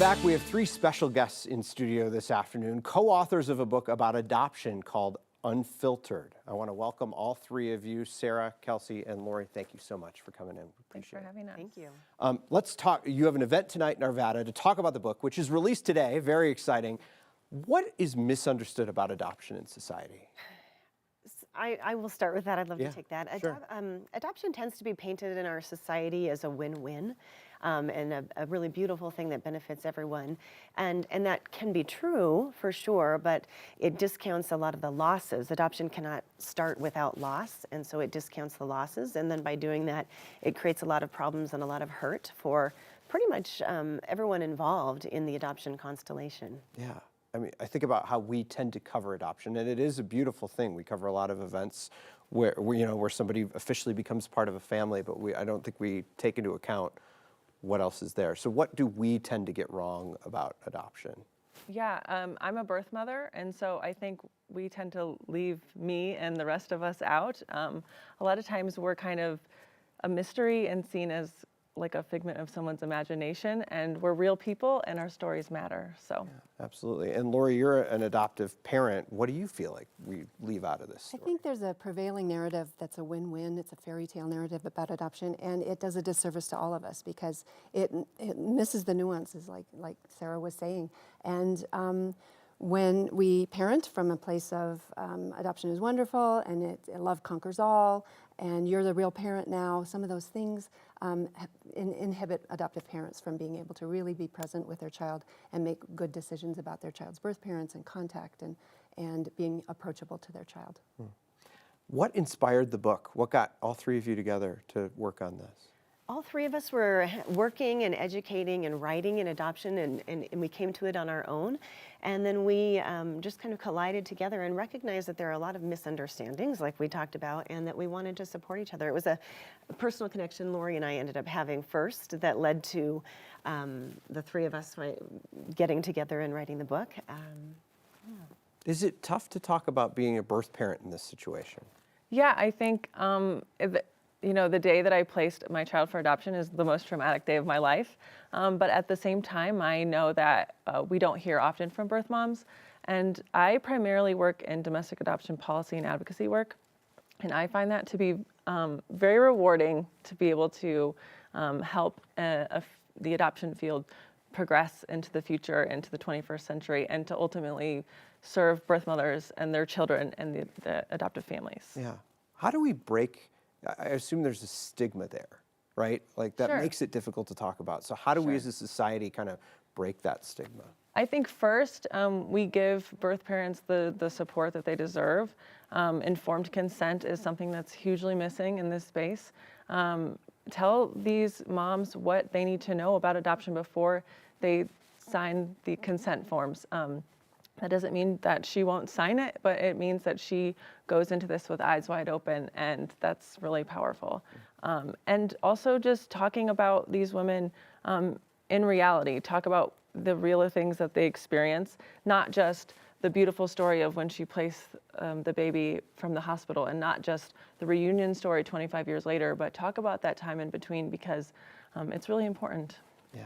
Back, we have three special guests in studio this afternoon, co-authors of a book about adoption called Unfiltered. I want to welcome all three of you, Sara, Kelsey, and Lori. Thank you so much for coming in. Thanks for having us. Thank you. Let's talk. You have an event tonight in Arvada to talk about the book, which is released today. Very exciting. What is misunderstood about adoption in society? I will start with that. I'd love to take that. Sure. Adoption tends to be painted in our society as a win-win and a really beautiful thing that benefits everyone. And that can be true for sure, but it discounts a lot of the losses. Adoption cannot start without loss, and so it discounts the losses. And then by doing that, it creates a lot of problems and a lot of hurt for pretty much everyone involved in the adoption constellation. Yeah. I mean, I think about how we tend to cover adoption, and it is a beautiful thing. We cover a lot of events where somebody officially becomes part of a family, but I don't think we take into account what else is there. So what do we tend to get wrong about adoption? Yeah, I'm a birth mother, and so I think we tend to leave me and the rest of us out. A lot of times we're kind of a mystery and seen as like a figment of someone's imagination, and we're real people and our stories matter. So yeah, absolutely. And Lori, you're an adoptive parent. What do you feel like we leave out of this story? I think there's a prevailing narrative that's a win-win. It's a fairy tale narrative about adoption, and it does a disservice to all of us because it misses the nuances, like Sara was saying. And when we parent from a place of adoption is wonderful and love conquers all, and you're the real parent now, some of those things inhibit adoptive parents from being able to really be present with their child and make good decisions about their child's birth parents and contact and being approachable to their child. What inspired the book? What got all three of you together to work on this? All three of us were working and educating and writing in adoption, and we came to it on our own. And then we just kind of collided together and recognized that there are a lot of misunderstandings, like we talked about, and that we wanted to support each other. It was a personal connection Lori and I ended up having first that led to the three of us getting together and writing the book. Is it tough to talk about being a birth parent in this situation? yeah, I think the day that I placed my child for adoption is the most traumatic day of my life. But at the same time, I know that we don't hear often from birth moms. And I primarily work in domestic adoption policy and advocacy work. And I find that to be very rewarding to be able to help the adoption field progress into the future, into the 21st century, and to ultimately serve birth mothers and their children and the adoptive families. Yeah. How do we break? I assume there's a stigma there, right? Like that Sure. makes it difficult to talk about. So how do we as a society kind of break that stigma? I think first, we give birth parents the support that they deserve. Informed consent is something that's hugely missing in this space. Tell these moms what they need to know about adoption before they sign the consent forms. That doesn't mean that she won't sign it, but it means that she goes into this with eyes wide open, and that's really powerful. And also just talking about these women in reality, talk about the real things that they experience, not just the beautiful story of when she placed the baby from the hospital, and not just the reunion story 25 years later, but talk about that time in between because it's really important. Yeah.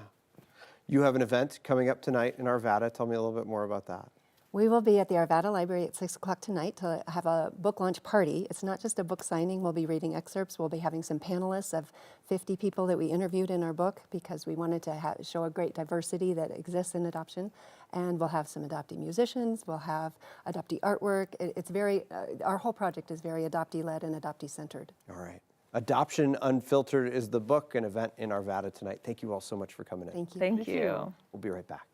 You have an event coming up tonight in Arvada. Tell me a little bit more about that. We will be at the Arvada Library at 6 o'clock tonight to have a book launch party. It's not just a book signing. We'll be reading excerpts. We'll be having some panelists of 50 people that we interviewed in our book because we wanted to show a great diversity that exists in adoption. And we'll have some adoptee musicians. We'll have adoptee artwork. It's very, our whole project is very adoptee-led and adoptee-centered. All right. Adoption Unfiltered is the book, an event in Arvada tonight. Thank you all so much for coming in. Thank you. Thank you. We'll be right back.